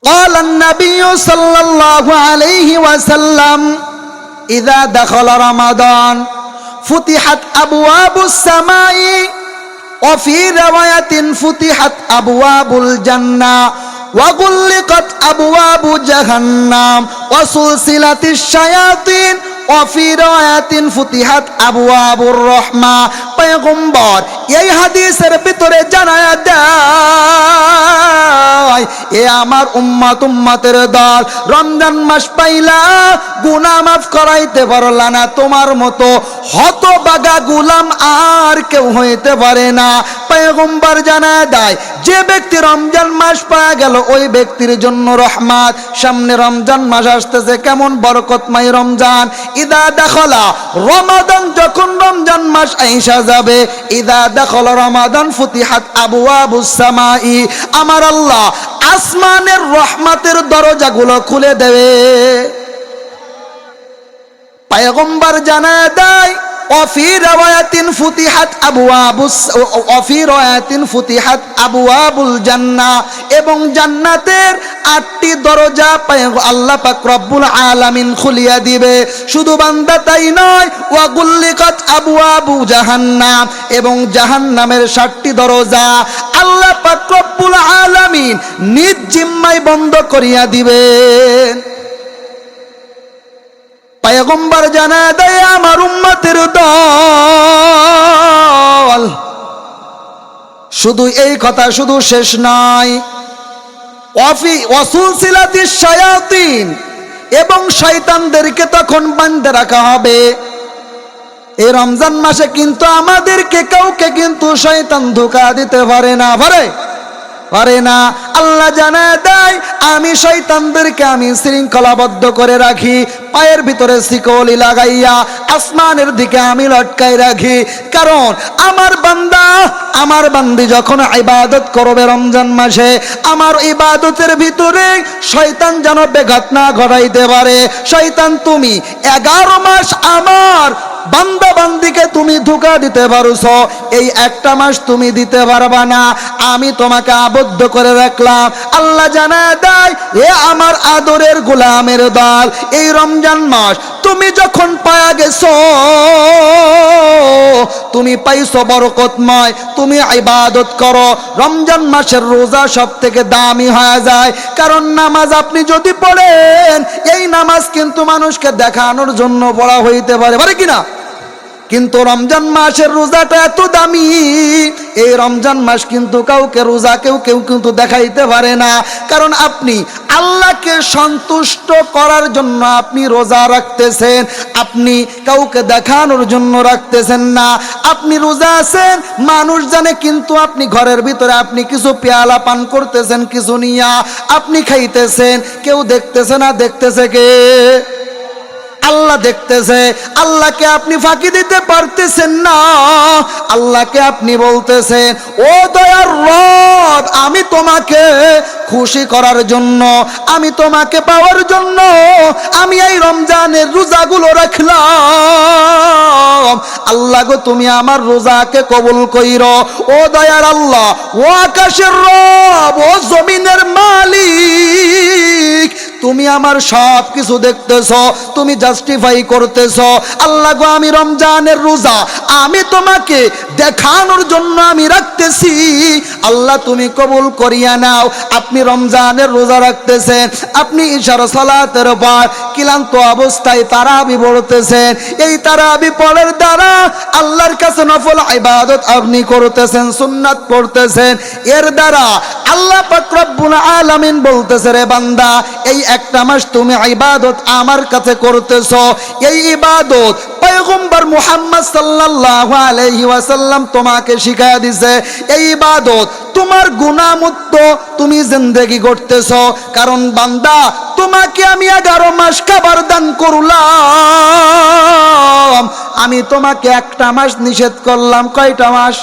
قال النبي صلى الله عليه وسلم إذا دخل رمضان فتحت أبواب السماء وفي رواية فتحت أبواب الجنة وغلقت أبواب جهنم وسلسلت الشياطين وفي رواية فتحت أبواب الرحمة পয়গম্বর এই হাদিসের ভিতরে জানায়া দেয়, এ আমার উম্মতের দল, রমজান মাস পাইলা গুনাহ মাফ করাইতে পারলা না, তোমার মতো হতভাগা গোলাম আর কেউ হইতে পারে না। পয়গম্বর জানায়া দেয়, যে ব্যক্তি রমজান মাস পাওয়া গেল ওই ব্যক্তির জন্য রহমত। সামনে রমজান মাস আসতেছে, কেমন বরকতময় রমজান। ইদা দাখলা রমাদান, যখন রমজান মাস আইসা যাবে, ইদা দাখলা রমাদান ফুতিহাত আবওয়াবুস সামাই, আমার আল্লাহ আসমানের রহমতের দরজাগুলো খুলে দেবে। পয়গম্বর জানায় দেয়, وفي رواية فتحت أبواب الجنة, এবং জান্নাতের 8টি দরজা আল্লাহ পাক রব্বুল আলামিন খুলিয়া দিবে। শুধু বান্দা তাই নয়, ওয়াগুল্লিকাত আবওয়াবু জাহান্নাম, এবং জাহান্নামের 7টি দরজা আল্লাহ পাক রব্বুল আলামিন নিজ জিম্মায় বন্ধ করিয়া দিবেন। পয়গম্বর জানায় দেয়, আমার উম্মতের দল, শুধু এই কথা শুধু শেষ নয়, ওয়াসুলসিলাতিশ শায়াতিন, এবং শয়তানদেরকে তখন বাঁধে রাখা হবে। এই রমজান মাসে কিন্তু আমাদেরকে কাউকে কিন্তু শয়তান ধোঁকা দিতে পারে না, পারে না। আল্লাহ জানায় দেয়, আমি শয়তানদেরকে আমি শৃঙ্খলাবদ্ধ করে রাখি, পায়ের ভিতরে শিকলি লাগাইয়া আসমানের দিকে আমি লটকাই রাখি। কারণ আমার বান্দা, আমার বান্দি যখন ইবাদত করবে রমজান মাসে, আমার ইবাদতের ভিতরে শয়তান যেন ব্যাঘাত না ঘটাইতে পারে। শয়তান, তুমি 11 মাস আমার বান্দা বান্দিকে তুমি ধোঁকা দিতে পারছো, এই একটা মাস তুমি দিতে পারবা না, আমি তোমাকে আবদ্ধ করে রাখলাম। আল্লাহ জানায় দেয়, এ আমার আদরের গোলামের দল, এই রমজান মাস তুমি যখন পায়া গেছো, তুমি পাইছো বরকতময়, তুমি ইবাদত করো। রমজান মাসের রোজা সব থেকে দামি হয়ে যায়, কারণ নামাজ আপনি যদি পড়েন, এই নামাজ কিন্তু মানুষকে দেখানোর জন্য পড়া হইতে পারে কিনা, কিন্তু রমজান মাসের রোজাটা এত দামি, এই রমজান মাস কিন্তু কাউকে রোজা কেউ কিন্তু দেখাইতে পারে না। কারণ আপনি আল্লাহকে সন্তুষ্ট করার জন্য আপনি রোজা রাখতেছেন, আপনি কাউকে দেখানোর জন্য রাখতেছেন না। আপনি রোজা আছেন, মানুষ জানে, কিন্তু আপনি ঘরের ভিতরে আপনি কিছু পেয়ালা পান করতেছেন, কিছু নিয়া আপনি খাইতেছেন, কেউ দেখতেছে না, দেখতেছে কে? আল্লাহ দেখতেছে। আল্লাহকে আপনি ফাঁকি দিতে পারতেছেন না। আল্লাহকে আপনি বলতেছেন, ও দয়ার রব, আমি তোমাকে খুশি করার জন্য, আমি তোমাকে পাওয়ার জন্য আমি এই রমজানের রোজাগুলো রাখলাম। আল্লাহ গো, তুমি আমার রোজাকে কবুল কইরো। ও দয়ার আল্লাহ, ও আকাশের রব, ও জমিনের মালিক, তুমি আমার সব কিছু দেখতেছ, তুমি জাস্টিফাই করতেছ। আল্লাহ গো, আমি রমজানের রোজা আমি তোমাকে দেখানোর জন্য আমি রাখতেছি, আল্লাহ তুমি কবুল করিয়া নাও। আপনি রমজানের রোজা রাখতেছেন, আপনি ইশার সালাতের পর ক্লান্ত অবস্থায় তারাবি পড়তেছেন, এই তারাবি পড়ার দ্বারা আল্লাহর কাছে নফল ইবাদত আপনি করতেছেন, সুন্নাত পড়তেছেন। এর দ্বারা আল্লাহ পাক রব্বুল আলামিন বলতেছে, রে বান্দা, এই একটা মাস তুমি ইবাদত আমার কাছে করতেছো, এই ইবাদত পয়গম্বর মুহাম্মদ সাল্লাল্লাহু আলাইহি ওয়াসাল্লাম তোমাকে শিখায়া দিয়েছে। এই ইবাদত তোমার গুনাহ মুক্ত তুমি জিন্দেগি করতেছো। কারণ বান্দা, তোমাকে আমি 11 মাস খাবার দান করলাম, আমি তোমাকে একটা মাস নিষেধ করলাম। কয়টা মাস?